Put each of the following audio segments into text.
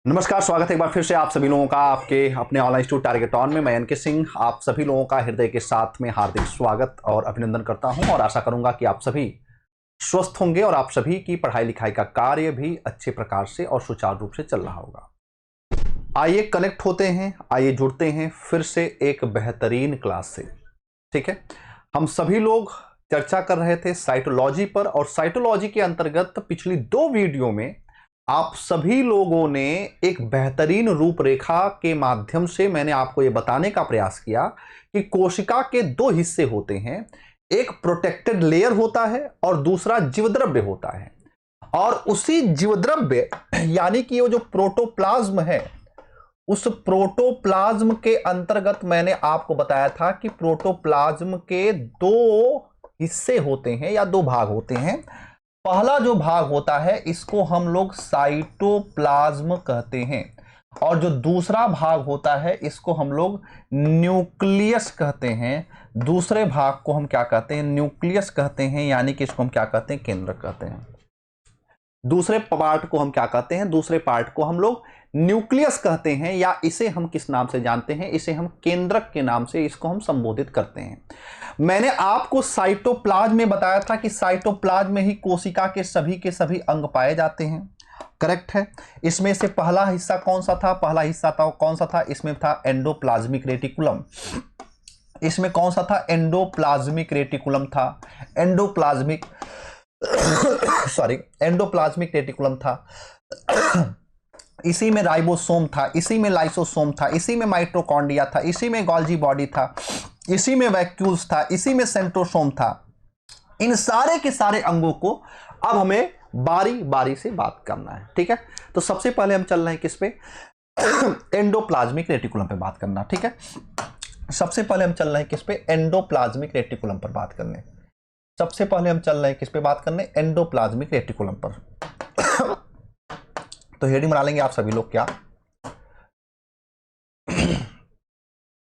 नमस्कार, स्वागत है एक बार फिर से आप सभी लोगों का आपके अपने ऑनलाइन इंस्टीट्यूट टारगेट ऑन में। मैं एनके सिंह आप सभी लोगों का हृदय के साथ में हार्दिक स्वागत और अभिनंदन करता हूं और आशा करूंगा कि आप सभी स्वस्थ होंगे और आप सभी की पढ़ाई लिखाई का कार्य भी अच्छे प्रकार से और सुचारू रूप से चल रहा होगा। आइए कनेक्ट होते हैं, आइए जुड़ते हैं फिर से एक बेहतरीन क्लास से। ठीक है, हम सभी लोग चर्चा कर रहे थे साइटोलॉजी पर और साइटोलॉजी के अंतर्गत पिछली 2 वीडियो में आप सभी लोगों ने एक बेहतरीन रूपरेखा के माध्यम से मैंने आपको यह बताने का प्रयास किया कि कोशिका के 2 हिस्से होते हैं, एक प्रोटेक्टेड लेयर होता है और दूसरा जीवद्रव्य होता है। और उसी जीवद्रव्य यानी कि वो जो प्रोटोप्लाज्म है, उस प्रोटोप्लाज्म के अंतर्गत मैंने आपको बताया था कि प्रोटोप्लाज्म के 2 हिस्से होते हैं या 2 भाग होते हैं। पहला जो भाग होता है इसको हम लोग साइटोप्लाज्म कहते हैं और जो दूसरा भाग होता है इसको हम लोग न्यूक्लियस कहते हैं। दूसरे भाग को हम क्या कहते हैं? न्यूक्लियस कहते हैं, यानी कि इसको हम क्या कहते हैं? केंद्रक कहते हैं। दूसरे पार्ट को हम क्या कहते हैं? दूसरे पार्ट को हम लोग न्यूक्लियस कहते हैं, या इसे हम किस नाम से जानते हैं? इसे हम केंद्रक के नाम से इसको हम संबोधित करते हैं। मैंने आपको साइटोप्लाज्म में बताया था कि साइटोप्लाज्म में ही कोशिका के सभी अंग पाए जाते हैं। करेक्ट है। इसमें से पहला हिस्सा कौन सा था? पहला हिस्सा था कौन सा था? इसमें था एंडोप्लाज्मिक रेटिकुलम। इसमें कौन सा था? एंडोप्लाज्मिक रेटिकुलम था। एंडोप्लाज्मिक एंडोप्लाज्मिक रेटिकुलम था। इसी में राइबोसोम था, इसी में लाइसोसोम था, इसी में माइटोकॉन्ड्रिया था, इसी में गोल्जी बॉडी था, इसी में वैक्यूल्स था, इसी में सेंट्रोसोम था। इन सारे के सारे अंगों को अब हमें बारी बारी से बात करना है। ठीक है, तो सबसे पहले हम चल रहे हैं किस पे? एंडोप्लाज्मिक रेटिकुलम पे बात करना। ठीक है, सबसे पहले हम चल रहे हैं किस पे? एंडोप्लाज्मिक रेटिकुलम पर बात करने। सबसे पहले हम चल रहे हैं किस पे बात करने? एंडोप्लाज्मिक रेटिकुलम पर। तो हेडिंग बना लेंगे आप सभी लोग। क्या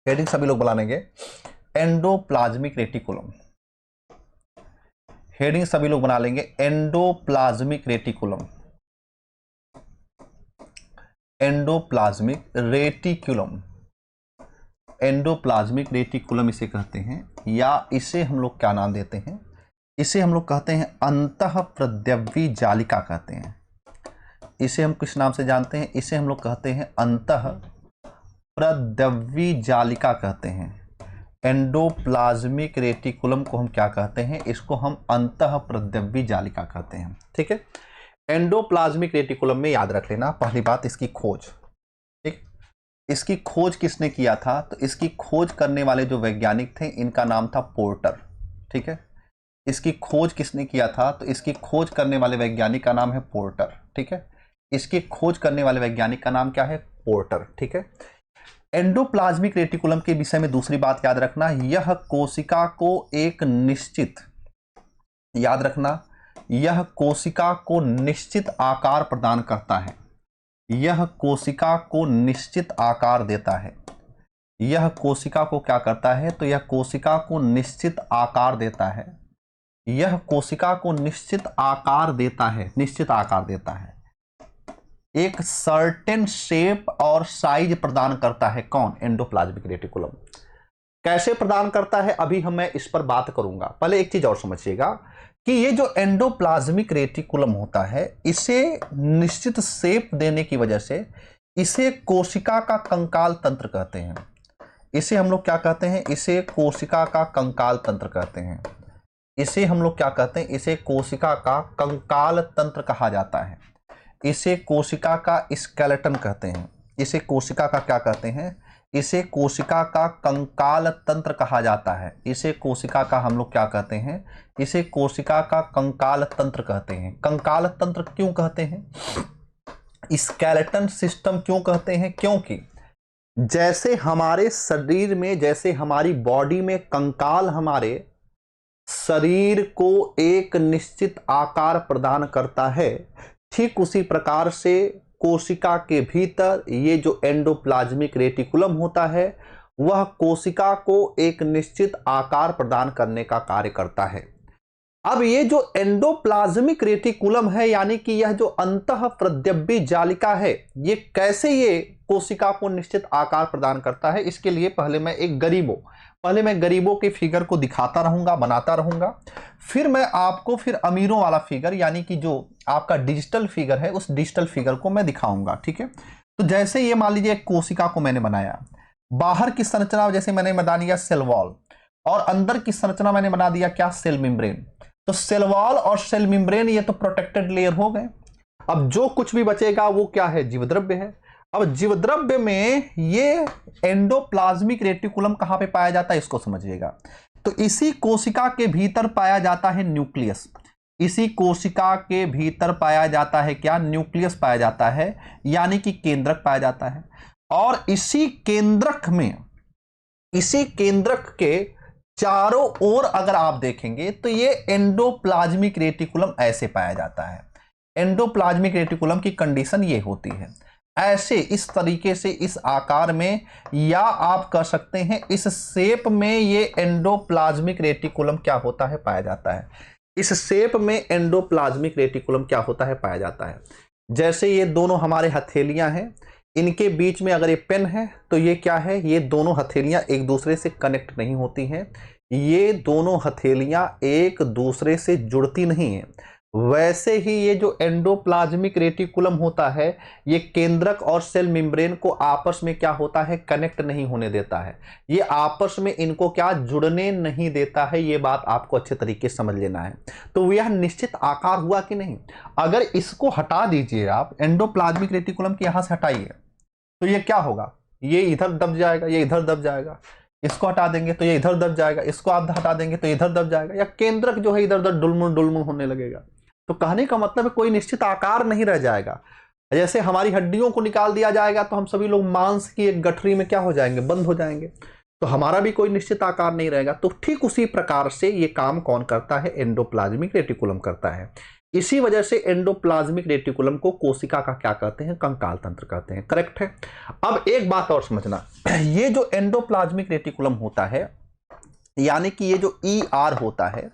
हेडिंग सभी लोग बना लेंगे? Endoplasmic reticulum. हेडिंग सभी लोग बना लेंगे endoplasmic reticulum. Endoplasmic reticulum, endoplasmic reticulum इसे कहते हैं, या इसे हम लोग क्या नाम देते हैं? इसे हम लोग कहते हैं अंतःप्रद्रव्यी जालिका कहते हैं। इसे हम किस नाम से जानते हैं? इसे हम लोग कहते हैं अंतःप्रद्रव्यी जालिका कहते हैं। एंडोप्लाज्मिक रेटिकुलम को हम क्या कहते हैं? इसको हम अंतःप्रद्रव्यी जालिका कहते हैं। ठीक है, एंडोप्लाज्मिक रेटिकुलम में याद रख लेना पहली बात, इसकी खोज। ठीक, इसकी खोज किसने किया था? तो इसकी खोज करने वाले जो वैज्ञानिक थे इनका नाम था पोर्टर। ठीक है, इसकी खोज किसने किया था? तो इसकी खोज करने वाले वैज्ञानिक का नाम है पोर्टर। ठीक है, इसकी खोज करने वाले वैज्ञानिक का नाम क्या है? पोर्टर। ठीक है, एंडोप्लाज्मिक रेटिकुलम के विषय में दूसरी बात याद रखना, यह कोशिका को एक निश्चित, याद रखना, यह कोशिका को निश्चित आकार प्रदान करता है। यह कोशिका को निश्चित आकार देता है। यह कोशिका को क्या करता है? तो यह कोशिका को निश्चित आकार देता है। यह कोशिका को निश्चित आकार देता है, निश्चित आकार देता है, एक सर्टेन शेप और साइज प्रदान करता है। कौन? Endoplasmic reticulum. कैसे प्रदान करता है अभी मैं इस पर बात करूंगा। पहले एक चीज और समझिएगा कि ये जो एंडोप्लाज्मिक रेटिकुलम होता है, इसे निश्चित शेप देने की वजह से इसे कोशिका का कंकाल तंत्र कहते हैं। इसे हम लोग क्या कहते हैं? इसे कोशिका का कंकाल तंत्र कहते हैं। इसे हम लोग क्या कहते हैं? इसे कोशिका का कंकाल तंत्र कहा जाता है। इसे कोशिका का स्केलेटन कहते हैं। इसे कोशिका का क्या कहते हैं? इसे कोशिका का कंकाल तंत्र कहा जाता है। इसे कोशिका का हम लोग क्या कहते हैं? इसे कोशिका का कंकाल तंत्र कहते हैं। कंकाल तंत्र क्यों कहते हैं? स्केलेटन सिस्टम क्यों कहते हैं? क्योंकि जैसे हमारे शरीर में, जैसे हमारी बॉडी में कंकाल हमारे शरीर को एक निश्चित आकार प्रदान करता है, ठीक उसी प्रकार से कोशिका के भीतर ये जो एंडोप्लाज्मिक रेटिकुलम होता है वह कोशिका को एक निश्चित आकार प्रदान करने का कार्य करता है। अब ये जो एंडोप्लाज्मिक रेटिकुलम है, यानी कि यह जो अंतःप्रद्रव्य जालिका है, ये कैसे ये कोशिका को निश्चित आकार प्रदान करता है, इसके लिए पहले मैं गरीबों के फिगर को दिखाता रहूंगा, बनाता रहूंगा, फिर मैं आपको फिर अमीरों वाला फिगर, यानी कि जो आपका डिजिटल फिगर है, उस डिजिटल फिगर को मैं दिखाऊंगा। ठीक है, तो जैसे ये मान लीजिए एक कोशिका को मैंने बनाया, बाहर की संरचना जैसे मैंने बना दिया सेल वॉल, और अंदर की संरचना मैंने बना दिया क्या, सेल मेम्ब्रेन। तो सेल वॉल और सेल मेम्ब्रेन ये तो प्रोटेक्टेड लेयर हो गए। अब जो कुछ भी बचेगा वो क्या है, जीवद्रव्य है। अब जीवद्रव्य में ये एंडोप्लाज्मिक रेटिकुलम कहां पे पाया जाता है, इसको समझिएगा। तो इसी कोशिका के भीतर पाया जाता है न्यूक्लियस। इसी कोशिका के भीतर पाया जाता है क्या, न्यूक्लियस पाया जाता है, यानी कि केंद्रक पाया जाता है। और इसी केंद्रक के चारों ओर अगर आप देखेंगे तो ये एंडोप्लाज्मिक रेटिकुलम ऐसे पाया जाता है। एंडोप्लाज्मिक रेटिकुलम की कंडीशन ये होती है, ऐसे इस तरीके से, इस आकार में, या आप कह सकते हैं इस शेप में ये एंडोप्लाज्मिक रेटिकुलम क्या होता है, पाया जाता है। इस शेप में एंडोप्लाज्मिक रेटिकुलम क्या होता है, पाया जाता है। जैसे ये दोनों हमारे हथेलियां हैं, इनके बीच में अगर ये पेन है तो ये क्या है, ये दोनों हथेलियां एक दूसरे से कनेक्ट नहीं होती हैं, ये दोनों हथेलियां एक दूसरे से जुड़ती नहीं हैं। वैसे ही ये जो एंडोप्लाज्मिक रेटिकुलम होता है, ये केंद्रक और सेल मेम्ब्रेन को आपस में क्या होता है, कनेक्ट नहीं होने देता है। ये आपस में इनको क्या, जुड़ने नहीं देता है। ये बात आपको अच्छे तरीके से समझ लेना है। तो यह निश्चित आकार हुआ कि नहीं। अगर इसको हटा दीजिए आप, एंडोप्लाज्मिक रेटिकुलम के यहां से हटाइए, तो ये क्या होगा, ये इधर दब जाएगा, ये इधर दब जाएगा। इसको हटा देंगे तो ये इधर दब जाएगा, इसको आप हटा देंगे तो इधर दब जाएगा, या केंद्रक जो है इधर उधर डुलमुल डुलमुल होने लगेगा। तो कहने का मतलब है कोई निश्चित आकार नहीं रह जाएगा। जैसे हमारी हड्डियों को निकाल दिया जाएगा तो हम सभी लोग मांस की एक गठरी में क्या हो जाएंगे, बंद हो जाएंगे। तो हमारा भी कोई निश्चित आकार नहीं रहेगा। तो ठीक उसी प्रकार से ये काम कौन करता है, एंडोप्लाज्मिक रेटिकुलम करता है। इसी वजह से एंडोप्लाज्मिक रेटिकुलम को कोशिका का क्या कहते हैं, कंकाल तंत्र कहते हैं। करेक्ट है। अब एक बात और समझना, ये जो एंडोप्लाज्मिक रेटिकुलम होता है, यानी कि ये जो ER होता है,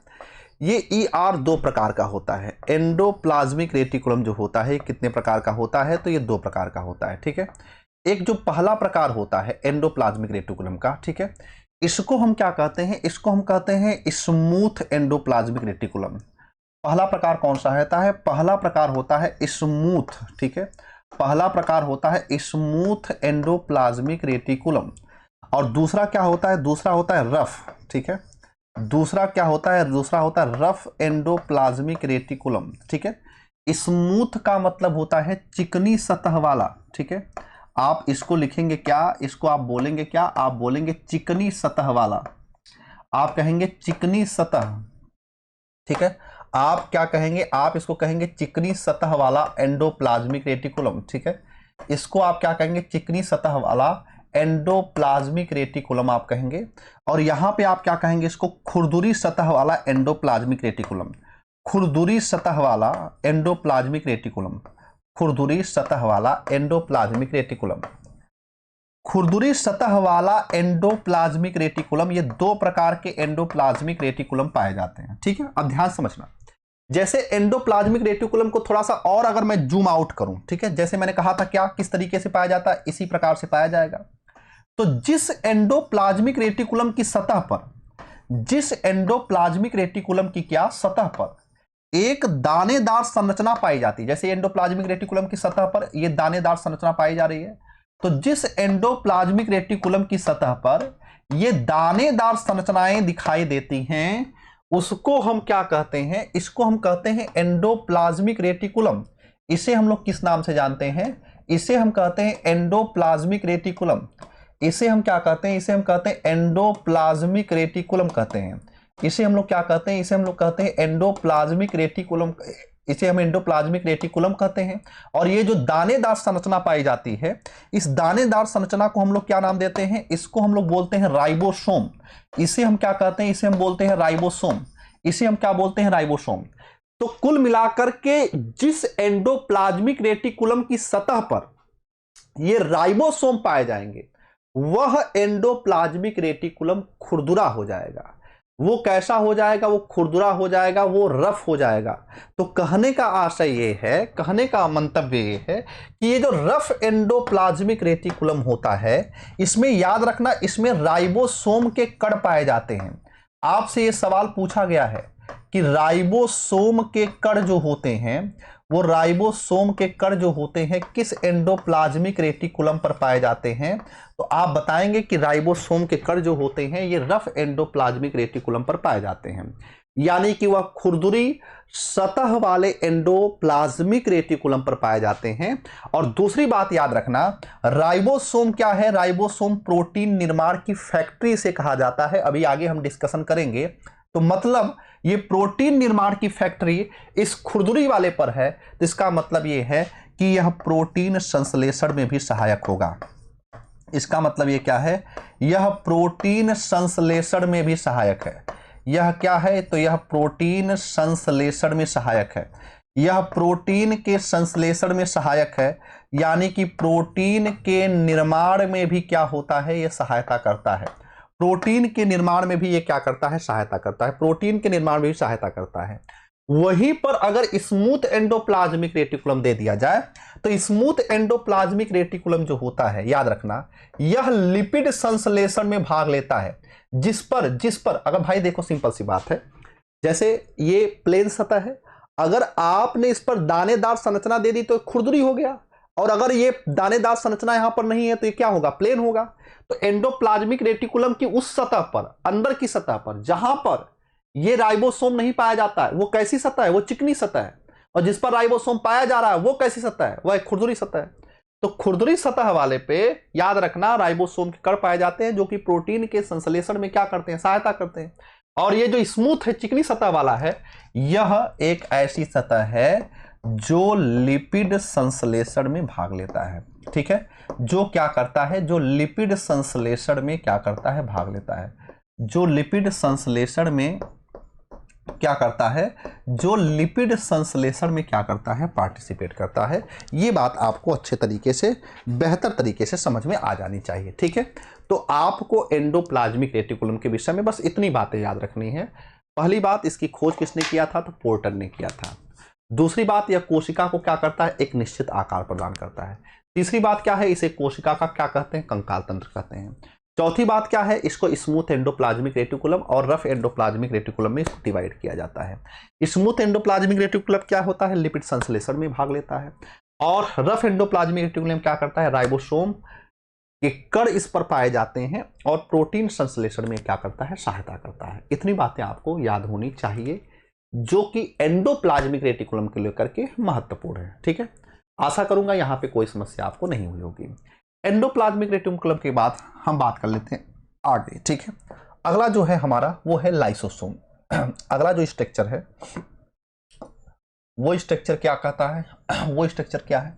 ये ER दो प्रकार का होता है। एंडोप्लाज्मिक रेटिकुलम जो होता है कितने प्रकार का होता है, तो ये दो प्रकार का होता है। ठीक है, एक जो पहला प्रकार होता है एंडोप्लाज्मिक रेटिकुलम का, ठीक है, इसको हम क्या कहते हैं, इसको हम कहते हैं स्मूथ एंडोप्लाज्मिक रेटिकुलम। पहला प्रकार कौन सा होता है, पहला प्रकार होता है स्मूथ। ठीक है, पहला प्रकार होता है स्मूथ एंडोप्लाज्मिक रेटिकुलम। और दूसरा क्या होता है, दूसरा होता है रफ। ठीक है, दूसरा क्या होता है, दूसरा होता है रफ एंडोप्लाज्मिक रेटिकुलम। ठीक है, स्मूथ का मतलब होता है चिकनी सतह वाला। ठीक है, आप इसको लिखेंगे क्या, इसको आप बोलेंगे क्या, आप बोलेंगे चिकनी सतह वाला, आप कहेंगे चिकनी सतह। ठीक है, आप क्या कहेंगे, आप इसको कहेंगे चिकनी सतह वाला एंडोप्लाज्मिक रेटिकुलम। ठीक है, इसको आप क्या कहेंगे, चिकनी सतह वाला एंडोप्लाज्मिक रेटिकुलम आप कहेंगे। और यहां पे आप क्या कहेंगे, इसको खुरदुरी सतह वाला एंडोप्लाज्मिक रेटिकुलम। खुरदुरी सतह वाला एंडोप्लाज्मिक रेटिकुलम, खुरदुरी सतह वाला एंडोप्लाज्मिक रेटिकुलम, खुरदुरी सतह वाला एंडोप्लाज्मिक रेटिकुलम। ये दो प्रकार के एंडोप्लाज्मिक रेटिकुलम पाए जाते हैं। ठीक है, अब ध्यान समझना, जैसे एंडोप्लाज्मिक रेटिकुलम को थोड़ा सा और अगर मैं जूम आउट करूं, ठीक है, जैसे मैंने कहा था क्या, किस तरीके से पाया जाता है, इसी प्रकार से पाया जाएगा। तो जिस एंडोप्लाज्मिक रेटिकुलम की सतह पर, जिस एंडोप्लाज्मिक रेटिकुलम की क्या सतह पर एक दानेदार संरचना पाई जाती है, जैसे एंडोप्लाज्मिक रेटिकुलम की सतह पर यह दानेदार संरचना पाई जा रही है, तो जिस एंडोप्लाज्मिक रेटिकुलम की सतह पर ये दानेदार संरचनाएं दिखाई देती हैं, उसको हम क्या कहते हैं, इसको हम कहते हैं एंडोप्लाज्मिक रेटिकुलम। इसे हम लोग किस नाम से जानते हैं, इसे हम कहते हैं एंडोप्लाज्मिक रेटिकुलम। इसे हम क्या कहते हैं, इसे हम कहते हैं एंडोप्लाज्मिक रेटिकुलम कहते हैं। इसे हम लोग क्या कहते हैं, इसे हम लोग कहते हैं एंडोप्लाज्मिक रेटिकुलम, इसे हम एंडोप्लाज्मिक रेटिकुलम कहते हैं। और ये जो दानेदार संरचना पाई जाती है, इस दानेदार संरचना को हम लोग क्या नाम देते हैं, इसको हम लोग बोलते हैं राइबोसोम। इसे हम क्या कहते हैं, इसे हम बोलते हैं राइबोसोम। इसे हम क्या बोलते हैं, राइबोसोम। तो कुल मिलाकर के जिस एंडोप्लाज्मिक रेटिकुलम की सतह पर ये राइबोसोम पाए जाएंगे, वह एंडोप्लाज्मिक रेटिकुलम खुरदुरा हो जाएगा। वो कैसा हो जाएगा, वो खुरदुरा हो जाएगा, वो रफ हो जाएगा। तो कहने का आशय ये है, कहने का मंतव्य ये है कि ये जो रफ एंडोप्लाज्मिक रेटिकुलम होता है, इसमें याद रखना, इसमें राइबोसोम के कण पाए जाते हैं। आपसे ये सवाल पूछा गया है कि राइबोसोम के कण जो होते हैं, वो राइबोसोम के कण जो होते हैं किस एंडोप्लाज्मिक रेटिकुलम पर पाए जाते हैं। तो आप बताएंगे कि राइबोसोम के कण जो होते हैं ये रफ एंडोप्लाज्मिक रेटिकुलम पर पाए जाते हैं, यानी कि वह खुरदुरी सतह वाले एंडोप्लाज्मिक रेटिकुलम पर पाए जाते हैं। और दूसरी बात याद रखना, राइबोसोम क्या है, राइबोसोम प्रोटीन निर्माण की फैक्ट्री से कहा जाता है, अभी आगे हम डिस्कशन करेंगे। तो मतलब ये प्रोटीन निर्माण की फैक्ट्री इस खुरदुरी वाले पर है, तो इसका मतलब ये है कि यह प्रोटीन संश्लेषण में भी सहायक होगा। इसका मतलब ये क्या है, यह प्रोटीन संश्लेषण में भी सहायक है। यह क्या है, तो यह प्रोटीन संश्लेषण में सहायक है। यह प्रोटीन के संश्लेषण में सहायक है, यानी कि प्रोटीन के निर्माण में भी क्या होता है, यह सहायता करता है। प्रोटीन के निर्माण में भी ये क्या करता है, सहायता करता है। प्रोटीन के निर्माण में भी सहायता करता है। वहीं पर अगर स्मूथ एंडोप्लाज्मिक रेटिकुलम दे दिया जाए, तो स्मूथ एंडोप्लाज्मिक रेटिकुलम जो होता है, याद रखना, यह लिपिड संश्लेषण में भाग लेता है। जिस पर अगर भाई देखो, सिंपल सी बात है, जैसे ये प्लेन सतह है, अगर आपने इस पर दानेदार संरचना दे दी तो खुरदुरी हो गया, और अगर ये दानेदार संरचना यहां पर नहीं है तो ये क्या होगा, प्लेन होगा। तो एंडोप्लाज्मिक रेटिकुलम की उस सतह पर, अंदर की सतह पर, जहां पर ये राइबोसोम नहीं पाया जाता है, वो कैसी सतह है, वो चिकनी सतह है। और जिस पर राइबोसोम पाया जा रहा है वो कैसी सतह है, वह एक खुरदुरी सतह है। तो खुरदुरी सतह वाले पे याद रखना राइबोसोम के कण पाए जाते हैं, जो कि प्रोटीन के संश्लेषण में क्या करते हैं, सहायता करते हैं। और ये जो स्मूथ है, चिकनी सतह वाला है, यह एक ऐसी सतह है जो लिपिड संश्लेषण में भाग लेता है। ठीक है, जो क्या करता है, जो लिपिड संश्लेषण में क्या करता है, भाग लेता है। जो लिपिड संश्लेषण में क्या करता है, जो लिपिड संश्लेषण में क्या करता है, पार्टिसिपेट करता है। ये बात आपको अच्छे तरीके से, बेहतर तरीके से समझ में आ जानी चाहिए। ठीक है, तो आपको एंडोप्लाज्मिक रेटिकुलम के विषय में बस इतनी बातें याद रखनी है। पहली बात, इसकी खोज किसने किया था, तो पोर्टर ने किया था। दूसरी बात, यह कोशिका को क्या करता है, एक निश्चित आकार प्रदान करता है। तीसरी बात क्या है, इसे कोशिका का क्या कहते हैं, कंकाल तंत्र कहते हैं। चौथी बात क्या है, इसको स्मूथ एंडोप्लाज्मिक रेटिकुलम और रफ एंडोप्लाज्मिक रेटिकुलम में इसको डिवाइड किया जाता है। स्मूथ एंडोप्लाज्मिक रेटिकुलम क्या होता है, लिपिड संश्लेषण में भाग लेता है। और रफ एंडोप्लाज्मिक रेटिकुलम क्या करता है, राइबोसोम के कण इस पर पाए जाते हैं और प्रोटीन संश्लेषण में क्या करता है, सहायता करता है। इतनी बातें आपको याद होनी चाहिए, जो कि एंडोप्लाज्मिक रेटिकुलम के लेकर के महत्वपूर्ण है। ठीक है, आशा करूंगा यहां पे कोई समस्या आपको नहीं हुई होगी। एंडोप्लाज्मिक रेटिकुलम के बाद हम बात कर लेते हैं आगे। ठीक है, अगला जो है हमारा वो है लाइसोसोम। अगला जो स्ट्रक्चर है वो स्ट्रक्चर क्या कहता है, वो स्ट्रक्चर क्या है,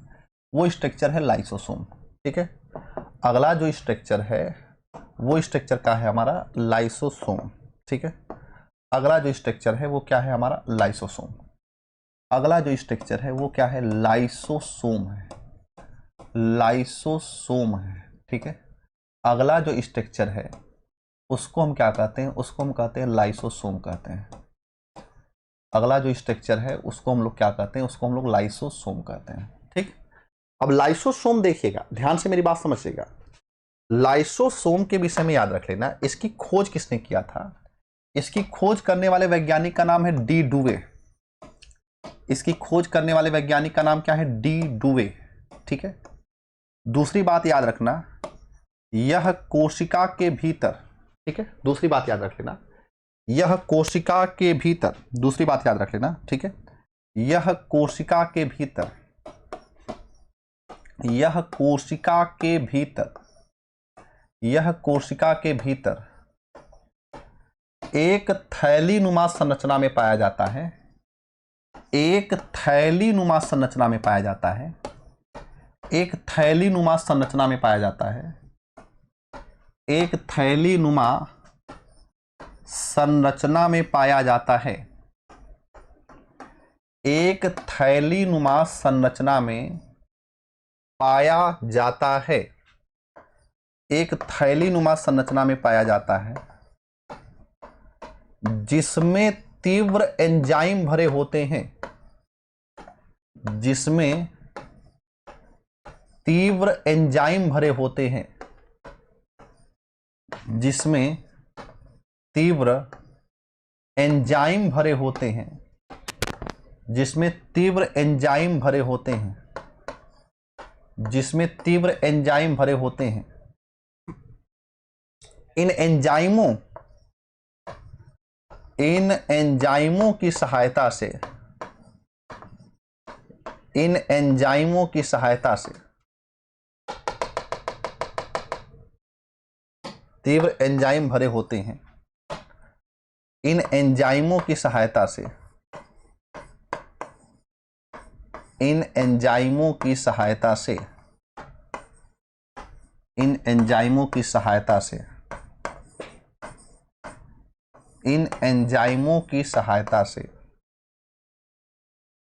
वो स्ट्रक्चर है लाइसोसोम। ठीक है, अगला जो स्ट्रक्चर है वो स्ट्रक्चर क्या है, हमारा लाइसोसोम। ठीक है, अगला जो स्ट्रक्चर है वो क्या है, हमारा लाइसोसोम। अगला जो स्ट्रक्चर है वो क्या है, लाइसोसोम है, लाइसोसोम है। ठीक है, अगला जो स्ट्रक्चर है उसको हम क्या कहते हैं, उसको हम कहते हैं लाइसोसोम कहते हैं। अगला जो स्ट्रक्चर है उसको हम लोग क्या कहते हैं, उसको हम लोग लाइसोसोम कहते हैं। ठीक, अब लाइसोसोम देखिएगा, ध्यान से मेरी बात समझिएगा। लाइसोसोम के विषय में याद रख लेना, इसकी खोज किसने किया था, इसकी खोज करने वाले वैज्ञानिक का नाम है डी डुवे। इसकी खोज करने वाले वैज्ञानिक का नाम क्या है, डी डुवे। ठीक है, दूसरी बात याद रखना, यह कोशिका के भीतर, ठीक है, दूसरी बात याद रख लेना, यह कोशिका के भीतर, दूसरी बात याद रख लेना। ठीक है, यह कोशिका के भीतर, यह कोशिका के भीतर, यह कोशिका के भीतर एक थैलीनुमा संरचना में पाया जाता है, एक थैलीनुमा संरचना में पाया जाता है, एक थैलीनुमा संरचना में पाया जाता है, एक थैलीनुमा संरचना में पाया जाता है, एक थैलीनुमा संरचना में पाया जाता है, एक थैलीनुमा संरचना में पाया जाता है। जिसमें तीव्र एंजाइम भरे होते हैं, जिसमें तीव्र एंजाइम भरे होते हैं, जिसमें तीव्र एंजाइम भरे होते हैं, जिसमें तीव्र एंजाइम भरे होते हैं, जिसमें तीव्र एंजाइम भरे होते हैं। इन एंजाइमों की सहायता से, इन एंजाइमों की सहायता से, तीव्र एंजाइम भरे होते हैं, इन एंजाइमों की सहायता से, इन एंजाइमों की सहायता से, इन एंजाइमों की सहायता से, इन एंजाइमों की सहायता से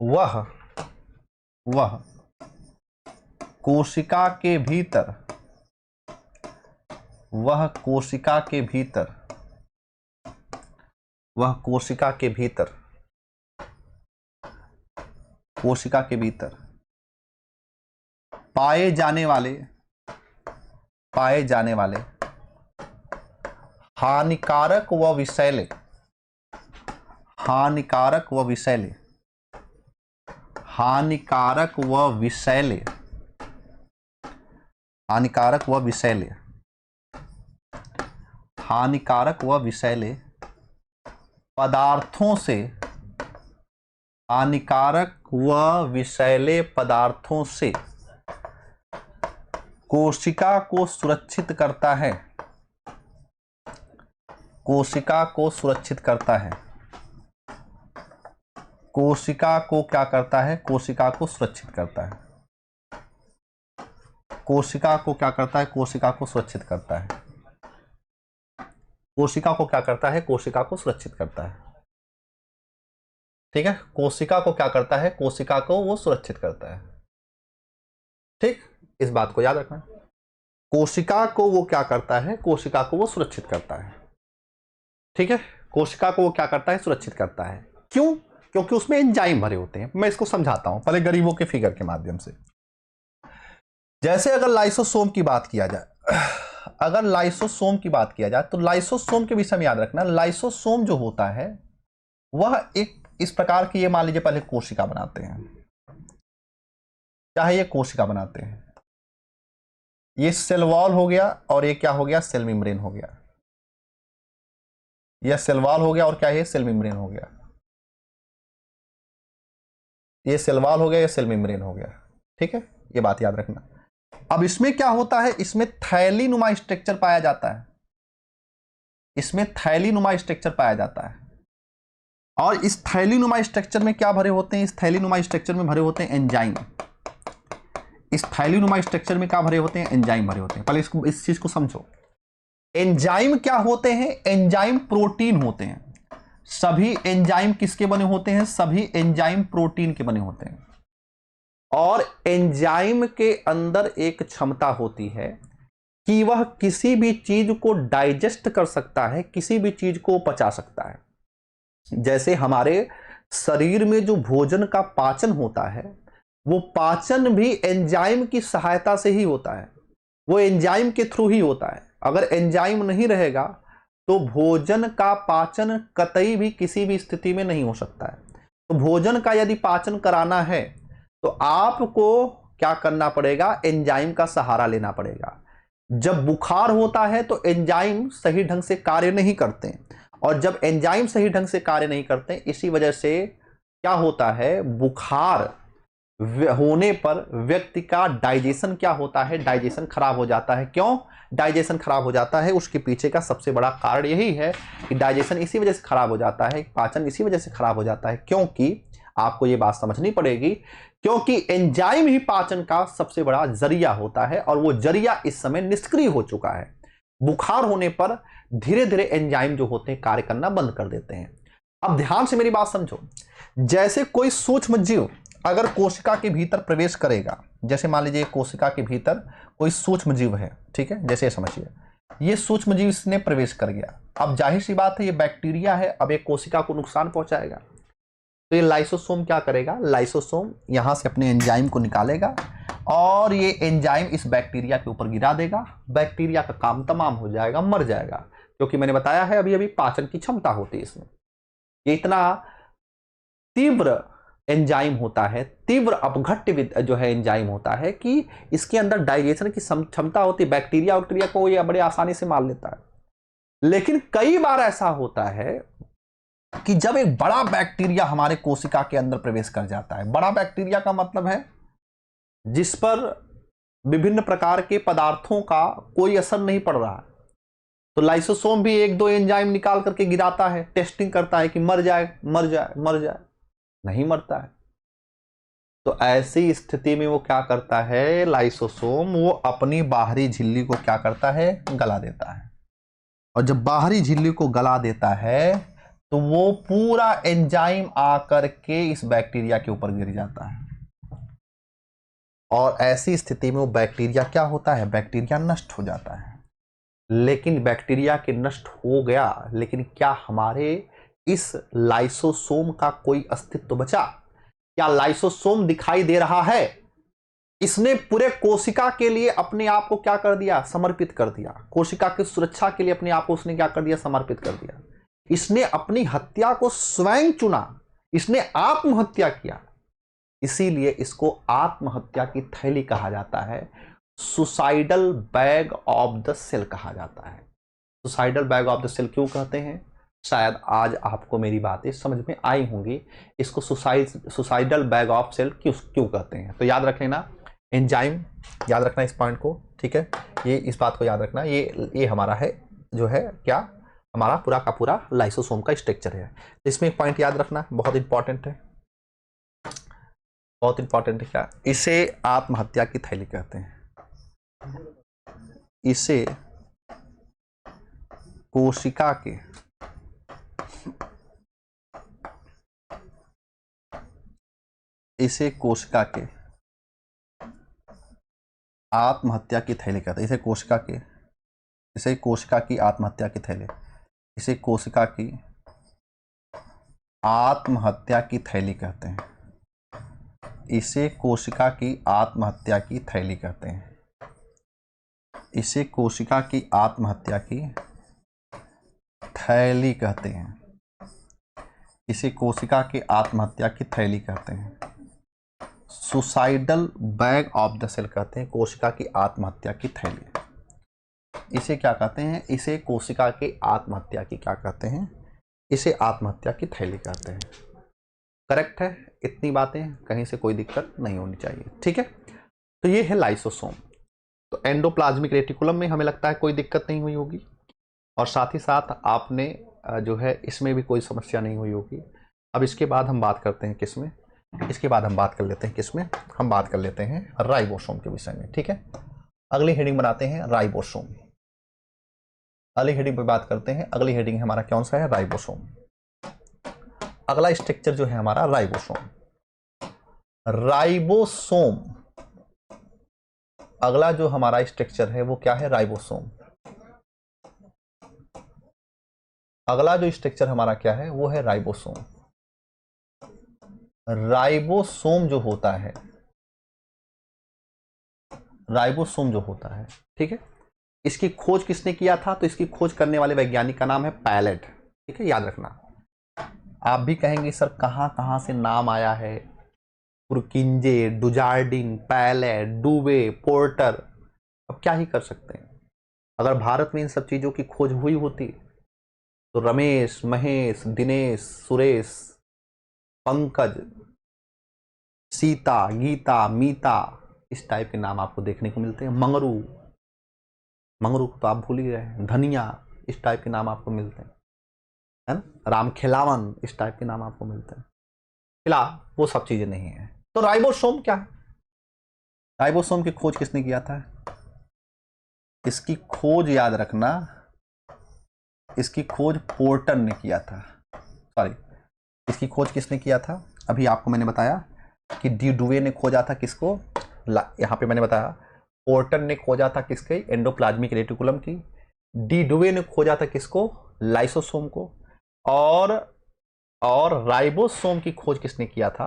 वह कोशिका के भीतर, वह कोशिका के भीतर, वह कोशिका के भीतर, कोशिका के भीतर पाए जाने वाले हानिकारक व विषैले, हानिकारक व विषैले, हानिकारक व विषैले, हानिकारक व विषैले, हानिकारक व विषैले पदार्थों से, हानिकारक व विषैले पदार्थों से कोशिका को सुरक्षित करता है, कोशिका को सुरक्षित करता है, कोशिका को क्या करता है, कोशिका को सुरक्षित करता है, कोशिका को क्या करता है, कोशिका को सुरक्षित करता है, कोशिका को क्या करता है, कोशिका को सुरक्षित करता है। ठीक है, कोशिका को क्या करता है, कोशिका को वो सुरक्षित करता है। ठीक, इस बात को याद रखना, कोशिका को वो क्या करता है, कोशिका को वो सुरक्षित करता है। ठीक है, कोशिका को वो क्या करता है, सुरक्षित करता है। क्यों? क्योंकि उसमें एंजाइम भरे होते हैं। मैं इसको समझाता हूं पहले गरीबों के फिगर के माध्यम से। जैसे अगर लाइसोसोम की बात किया जाए, अगर लाइसोसोम की बात किया जाए तो लाइसोसोम के विषय में याद रखना, लाइसोसोम जो होता है वह एक इस प्रकार की, ये मान लीजिए पहले कोशिका बनाते हैं, चाहे ये कोशिका बनाते हैं, ये सेल वॉल हो गया और ये क्या हो गया, सेल मेम्ब्रेन हो गया, यह सेल वॉल हो गया और क्या है, सेल मेम्ब्रेन हो गया, ये सेल वॉल हो गया, ये सेल मेम्ब्रेन हो गया। ठीक है, ये बात याद रखना। अब इसमें क्या होता है, इसमें थैलीनुमा स्ट्रक्चर पाया जाता है, इसमें थैलीनुमा स्ट्रक्चर पाया जाता है। और इस थैलीनुमा स्ट्रक्चर में क्या भरे होते हैं, इस थैलीनुमा स्ट्रक्चर में भरे होते हैं एंजाइम। इस थैलीनुमा स्ट्रक्चर में क्या भरे होते हैं, एंजाइम भरे होते हैं। पहले इसको, इस चीज को समझो। एंजाइम क्या होते हैं, एंजाइम प्रोटीन होते हैं। सभी एंजाइम किसके बने होते हैं, सभी एंजाइम प्रोटीन के बने होते हैं। और एंजाइम के अंदर एक क्षमता होती है कि वह किसी भी चीज को डाइजेस्ट कर सकता है, किसी भी चीज को पचा सकता है। जैसे हमारे शरीर में जो भोजन का पाचन होता है, वो पाचन भी एंजाइम की सहायता से ही होता है, वो एंजाइम के थ्रू ही होता है। अगर एंजाइम नहीं रहेगा तो भोजन का पाचन कतई भी किसी भी स्थिति में नहीं हो सकता है। तो भोजन का यदि पाचन कराना है तो आपको क्या करना पड़ेगा, एंजाइम का सहारा लेना पड़ेगा। जब बुखार होता है तो एंजाइम सही ढंग से कार्य नहीं करते, और जब एंजाइम सही ढंग से कार्य नहीं करते, इसी वजह से क्या होता है, बुखार होने पर व्यक्ति का डाइजेशन क्या होता है, डाइजेशन खराब हो जाता है। क्यों डाइजेशन खराब हो जाता है, उसके पीछे का सबसे बड़ा कारण यही है कि डाइजेशन इसी वजह से खराब हो जाता है, पाचन इसी वजह से खराब हो जाता है। क्योंकि आपको ये बात समझनी पड़ेगी, क्योंकि एंजाइम ही पाचन का सबसे बड़ा जरिया होता है, और वो जरिया इस समय निष्क्रिय हो चुका है। बुखार होने पर धीरे धीरे एंजाइम जो होते हैं कार्य करना बंद कर देते हैं। अब ध्यान से मेरी बात समझो। जैसे कोई सूक्ष्म जीव अगर कोशिका के भीतर प्रवेश करेगा, जैसे मान लीजिए कोशिका के भीतर कोई सूक्ष्म जीव है, ठीक है, जैसे समझिए ये सूक्ष्म जीव इसने प्रवेश कर गया। अब जाहिर सी बात है ये बैक्टीरिया है, अब एक कोशिका को नुकसान पहुंचाएगा, तो ये लाइसोसोम क्या करेगा, लाइसोसोम यहां से अपने एंजाइम को निकालेगा और ये एंजाइम इस बैक्टीरिया के ऊपर गिरा देगा। बैक्टीरिया का काम तमाम हो जाएगा, मर जाएगा, क्योंकि मैंने बताया है अभी अभी पाचन की क्षमता होती है इसमें। ये इतना तीव्र एंजाइम होता है, तीव्र अपघट्य जो है एंजाइम होता है कि इसके अंदर डाइजेशन की क्षमता होती है। बैक्टीरिया को ये बड़े आसानी से मार लेता है। लेकिन कई बार ऐसा होता है कि जब एक बड़ा बैक्टीरिया हमारे कोशिका के अंदर प्रवेश कर जाता है, बड़ा बैक्टीरिया का मतलब है जिस पर विभिन्न प्रकार के पदार्थों का कोई असर नहीं पड़ रहा है, तो लाइसोसोम भी एक दो एंजाइम निकाल करके गिराता है, टेस्टिंग करता है कि मर जाए मर जाए मर जाए, नहीं मरता है। तो ऐसी स्थिति में वो क्या करता है, लाइसोसोम वो अपनी बाहरी झिल्ली को क्या करता है, गला देता है। और जब बाहरी झिल्ली को गला देता है तो वो पूरा एंजाइम आकर के इस बैक्टीरिया के ऊपर गिर जाता है। और ऐसी स्थिति में वो बैक्टीरिया क्या होता है, बैक्टीरिया नष्ट हो जाता है। लेकिन बैक्टीरिया के नष्ट हो गया, लेकिन क्या हमारे इस लाइसोसोम का कोई अस्तित्व बचा? क्या लाइसोसोम दिखाई दे रहा है? इसने पूरे कोशिका के लिए अपने आप को क्या कर दिया, समर्पित कर दिया। कोशिका की सुरक्षा के लिए अपने आप को उसने क्या कर दिया, समर्पित कर दिया। इसने अपनी हत्या को स्वयं चुना, इसने आत्महत्या किया। इसीलिए इसको आत्महत्या की थैली कहा जाता है, suicidal bag of the cell कहा जाता है। Suicidal bag of the cell क्यों कहते हैं, शायद आज आपको मेरी बातें समझ में आई होंगी। इसको सुसाइडल बैग ऑफ सेल क्यों कहते हैं, तो याद रख लेना, एंजाइम याद रखना इस पॉइंट को, ठीक है। ये इस बात को याद रखना, ये हमारा है जो है क्या, हमारा पूरा का पूरा लाइसोसोम का स्ट्रक्चर है। इसमें एक पॉइंट याद रखना, बहुत इंपॉर्टेंट है, बहुत इंपॉर्टेंट है। क्या, इसे आत्महत्या की थैली कहते हैं, इसे कोशिका के आत्महत्या की थैली कहते हैं। इसे कोशिका की आत्महत्या की थैली, इसे कोशिका की आत्महत्या की थैली कहते हैं। इसे कोशिका की आत्महत्या की थैली कहते हैं। इसे कोशिका की आत्महत्या की थैली कहते हैं। इसे कोशिका की आत्महत्या की थैली कहते हैं। Suicidal bag of the cell कहते हैं, कोशिका की आत्महत्या की थैली। इसे क्या कहते हैं, इसे कोशिका की आत्महत्या की क्या कहते हैं, इसे आत्महत्या की थैली कहते हैं। करेक्ट है, इतनी बातें, कहीं से कोई दिक्कत नहीं होनी चाहिए, ठीक है। तो ये है लाइसोसोम। तो एंडोप्लाज्मिक रेटिकुलम में हमें लगता है कोई दिक्कत नहीं हुई होगी, और साथ ही साथ आपने जो है इसमें भी कोई समस्या नहीं हुई होगी। अब इसके बाद हम बात करते हैं किसमें, इसके बाद हम बात कर लेते हैं किसमें, हम बात कर लेते हैं राइबोसोम के विषय में, ठीक है। अगली हेडिंग बनाते हैं राइबोसोम, अगली हेडिंग पर बात करते हैं। अगली हेडिंग हमारा कौन सा है, राइबोसोम। अगला स्ट्रक्चर जो है हमारा राइबोसोम। राइबोसोम अगला जो हमारा स्ट्रक्चर है वो क्या है, राइबोसोम। अगला जो स्ट्रक्चर हमारा क्या है वो है राइबोसोम। राइबोसोम जो होता है, राइबोसोम जो होता है, ठीक है, इसकी खोज किसने किया था, तो इसकी खोज करने वाले वैज्ञानिक का नाम है पैलेट, ठीक है, याद रखना। आप भी कहेंगे सर कहां कहां से नाम आया है, पुरकिंजे, डुजार्डिन, पैलेट, डुबे, पोर्टर, अब क्या ही कर सकते हैं। अगर भारत में इन सब चीजों की खोज हुई होती तो रमेश, महेश, दिनेश, सुरेश, पंकज, सीता, गीता, मीता, इस टाइप के नाम आपको देखने को मिलते हैं। मंगरू, मंगरू को तो आप भूल ही गए हैं। धनिया, इस टाइप के नाम आपको मिलते हैं, है ना। राम खिलावन, इस टाइप के नाम आपको मिलते हैं। फिलहाल वो सब चीजें नहीं है। तो राइबोसोम क्या है, राइबोसोम की खोज किसने किया था, इसकी खोज याद रखना, इसकी खोज पोर्टर ने किया था। सॉरी, इसकी खोज किसने किया था, अभी आपको मैंने बताया कि डी डुवे ने खोजा था किसको, यहां पे मैंने बताया पोर्टर ने खोजा था किसके, एंडोप्लाज्मिक रेटिकुलम की। डुवे ने खोजा था किसको? लाइसोसोम को। और राइबोसोम की खोज किसने किया था?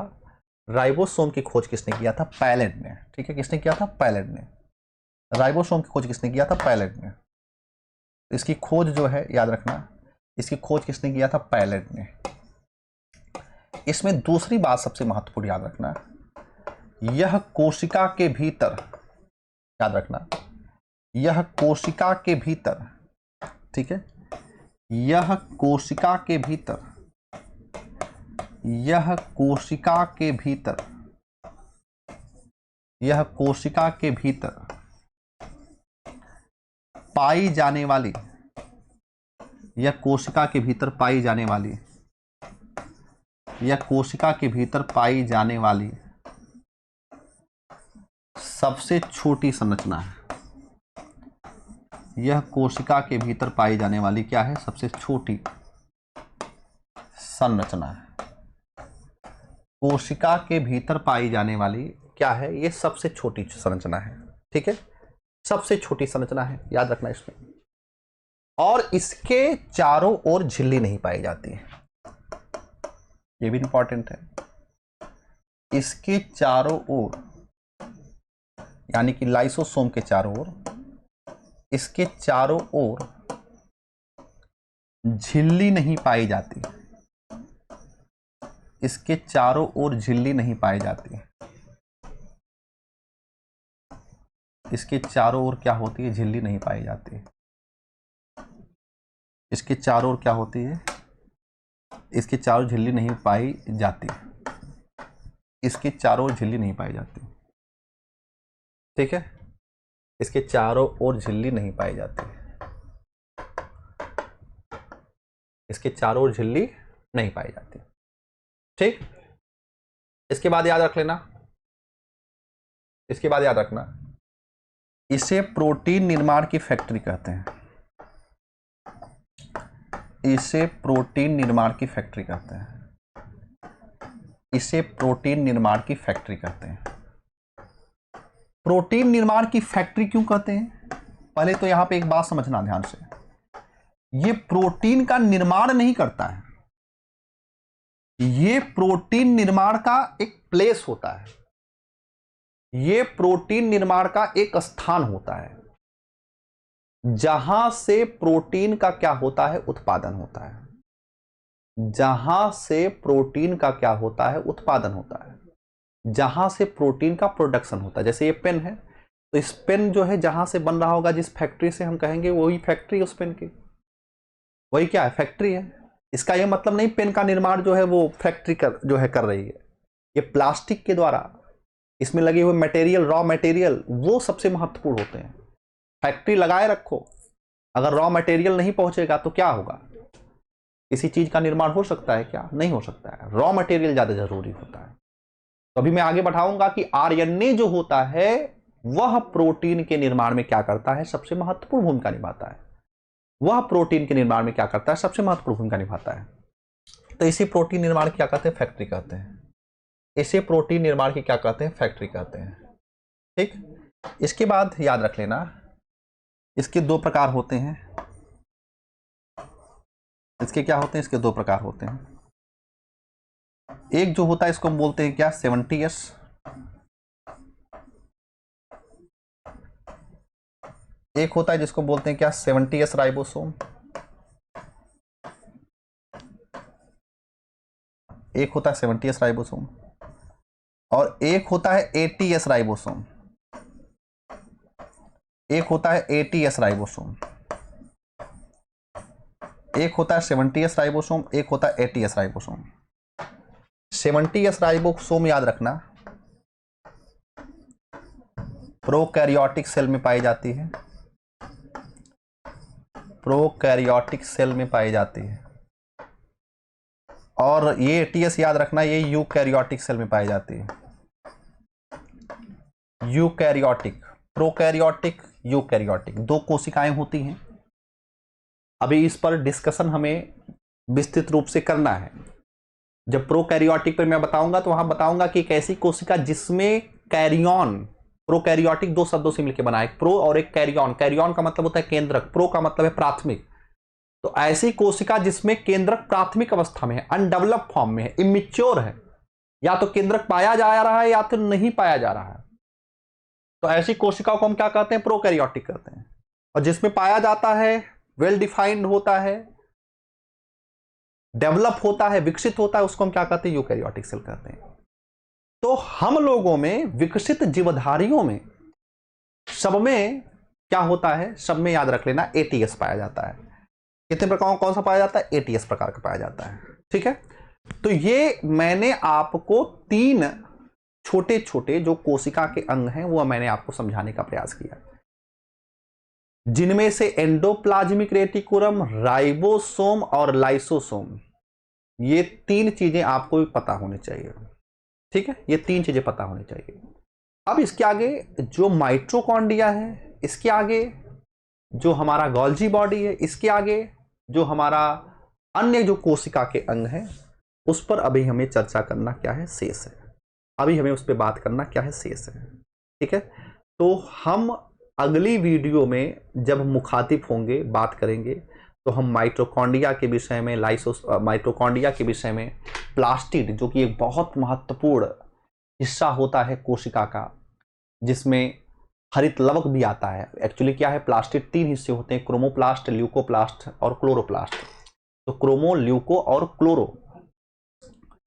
राइबोसोम की खोज किसने किया था? पैलेट ने। ठीक है, किसने किया था? पैलेट ने। राइबोसोम की खोज किसने किया था? पैलेट ने। इसकी खोज जो है याद रखना, इसकी खोज किसने किया था? पैलेट ने। इसमें दूसरी बात सबसे महत्वपूर्ण याद रखना, यह कोशिका के भीतर, याद रखना, यह कोशिका के भीतर, ठीक है, यह कोशिका के भीतर, यह कोशिका के भीतर, यह कोशिका के भीतर पाई जाने वाली, यह कोशिका के भीतर पाई जाने वाली, यह कोशिका के भीतर पाई जाने वाली सबसे छोटी संरचना है। यह कोशिका के भीतर पाई जाने वाली क्या है? सबसे छोटी संरचना है। कोशिका के भीतर पाई जाने वाली क्या है? ये सबसे छोटी संरचना है। ठीक है, सबसे छोटी संरचना है, याद रखना इसमें। और इसके चारों ओर झिल्ली नहीं पाई जाती है, ये भी इंपॉर्टेंट है। इसके चारों ओर, यानी कि लाइसोसोम के चारों ओर, इसके चारों ओर झिल्ली नहीं पाई जाती, इसके चारों ओर झिल्ली नहीं पाई जाती। इसके चारों ओर क्या होती है? झिल्ली नहीं पाई जाती। इसके चारों ओर क्या होती है? इसके चारों झिल्ली नहीं पाई जाती। इसके चारों ओर झिल्ली नहीं पाई जाती। ठीक है, इसके चारों ओर झिल्ली नहीं पाई जाती। इसके चारों ओर झिल्ली नहीं पाई जाती। ठीक, इसके बाद याद रख लेना, इसके बाद याद रखना, इसे प्रोटीन निर्माण की फैक्ट्री कहते हैं। इसे प्रोटीन निर्माण की फैक्ट्री कहते हैं। इसे प्रोटीन निर्माण की फैक्ट्री कहते हैं। प्रोटीन निर्माण की फैक्ट्री क्यों कहते हैं? पहले तो यहां पे एक बात समझना ध्यान से, ये प्रोटीन का निर्माण नहीं करता है, ये प्रोटीन निर्माण का एक प्लेस होता है, ये प्रोटीन निर्माण का एक स्थान होता है, जहां से प्रोटीन का क्या होता है? उत्पादन होता है। जहां से प्रोटीन का क्या होता है? उत्पादन होता है, जहां से प्रोटीन का प्रोडक्शन होता है। जैसे ये पेन है, तो इस पेन जो है जहां से बन रहा होगा, जिस फैक्ट्री से हम कहेंगे वही फैक्ट्री उस पेन की, वही क्या है? फैक्ट्री है। इसका यह मतलब नहीं पेन का निर्माण जो है वो फैक्ट्री जो है कर रही है। ये प्लास्टिक के द्वारा इसमें लगे हुए मटेरियल, रॉ मटेरियल, वो सबसे महत्वपूर्ण होते हैं। फैक्ट्री लगाए रखो, अगर रॉ मटेरियल नहीं पहुंचेगा तो क्या होगा? किसी चीज का निर्माण हो सकता है क्या? नहीं हो सकता है। रॉ मटेरियल ज्यादा जरूरी होता है। तो अभी मैं आगे बढ़ाऊंगा कि आरएनए जो होता है वह प्रोटीन के निर्माण में क्या करता है? सबसे महत्वपूर्ण भूमिका निभाता है। वह प्रोटीन के निर्माण में क्या करता है? सबसे महत्वपूर्ण भूमिका निभाता है। तो इसी प्रोटीन निर्माण क्या कहते हैं? फैक्ट्री कहते हैं। इसे प्रोटीन निर्माण की क्या कहते हैं? फैक्ट्री कहते हैं। ठीक, इसके बाद याद रख लेना, इसके दो प्रकार होते हैं। इसके क्या होते हैं? इसके दो प्रकार होते हैं। एक जो होता है इसको हम बोलते हैं क्या? 70S। एक होता है जिसको बोलते हैं क्या? 70S ribosome. एक होता है 70S राइबोसोम और एक होता है 80S राइबोसोम। एक होता है 80S राइबोसोम। एक होता है 70S राइबोसोम, एक होता है 80S राइबोसोम। 70S राइबोसोम याद रखना प्रोकैरियोटिक सेल में पाई जाती है। प्रोकैरियोटिक सेल में पाई जाती है। और ये 80S याद रखना, ये यूकैरियोटिक सेल में पाई जाती है। यूकैरियोटिक, प्रोकैरियोटिक, यूकैरियोटिक, दो कोशिकाएं होती हैं। अभी इस पर डिस्कशन हमें विस्तृत रूप से करना है। जब प्रोकैरियोटिक पर मैं बताऊंगा तो वहां बताऊंगा कि एक ऐसी कोशिका जिसमें कैरियन प्रोकैरियोटिक दो शब्दों से मिलकर बना है, एक प्रो और एक कैरियन। कैरियन का मतलब होता है केंद्रक, प्रो का मतलब है प्राथमिक। तो ऐसी कोशिका जिसमें केंद्रक प्राथमिक अवस्था में है, अनडेवलप फॉर्म में है, इमेच्योर है, या तो केंद्रक पाया जा रहा है या तो नहीं पाया जा रहा है, तो ऐसी कोशिकाओं को हम क्या कहते हैं? प्रोकैरियोटिक कहते हैं। और जिसमें पाया जाता है, वेल डिफाइंड होता है, डेवलप होता है, विकसित होता है, उसको हम क्या कहते हैं? यूकैरियोटिक सेल कहते हैं। तो हम लोगों में, विकसित जीवधारियों में, सब में क्या होता है? सब में याद रख लेना, एटीएस पाया जाता है। कितने प्रकार कौन सा पाया जाता है? एटीएस प्रकार का पाया जाता है। ठीक है, तो ये मैंने आपको 3 छोटे छोटे जो कोशिका के अंग हैं वो मैंने आपको समझाने का प्रयास किया, जिनमें से एंडोप्लाज्मिक रेटिकुलम, राइबोसोम और लाइसोसोम, ये 3 चीजें आपको भी पता होनी चाहिए। ठीक है, ये 3 चीजें पता होनी चाहिए। अब इसके आगे जो माइटोकॉन्ड्रिया है, इसके आगे जो हमारा गोल्जी बॉडी है, इसके आगे जो हमारा अन्य जो कोशिका के अंग हैं, उस पर अभी हमें चर्चा करना क्या है? शेष है। अभी हमें उस पर बात करना क्या है? शेष है। ठीक है, तो हम अगली वीडियो में जब मुखातिब होंगे, बात करेंगे, तो हम माइटोकॉन्ड्रिया के विषय में, माइटोकॉन्ड्रिया के विषय में, प्लास्टिड जो कि एक बहुत महत्वपूर्ण हिस्सा होता है कोशिका का, जिसमें हरित लवक भी आता है। एक्चुअली क्या है? प्लास्टिड 3 हिस्से होते हैं, क्रोमोप्लास्ट, ल्यूकोप्लास्ट और क्लोरोप्लास्ट। तो क्रोमो, ल्यूको और क्लोरो,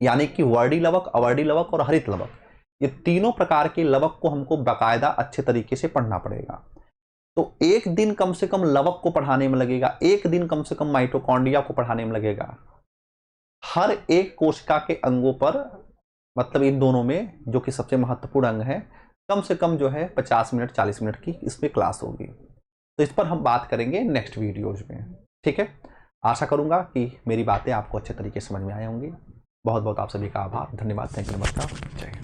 यानी कि वर्डी लवक, अवर्डी लवक और हरित लवक, ये तीनों प्रकार के लवक को हमको बाकायदा अच्छे तरीके से पढ़ना पड़ेगा। तो एक दिन कम से कम लवक को पढ़ाने में लगेगा, एक दिन कम से कम माइटोकॉन्ड्रिया को पढ़ाने में लगेगा। हर एक कोशिका के अंगों पर, मतलब इन दोनों में जो कि सबसे महत्वपूर्ण अंग है, कम से कम जो है 50 मिनट 40 मिनट की इसमें क्लास होगी। तो इस पर हम बात करेंगे नेक्स्ट वीडियोज में। ठीक है, आशा करूंगा कि मेरी बातें आपको अच्छे तरीके से समझ में आई होंगी। बहुत बहुत आप सभी का आभार, धन्यवाद। थैंक यू, नमस्कार, जय हिंद।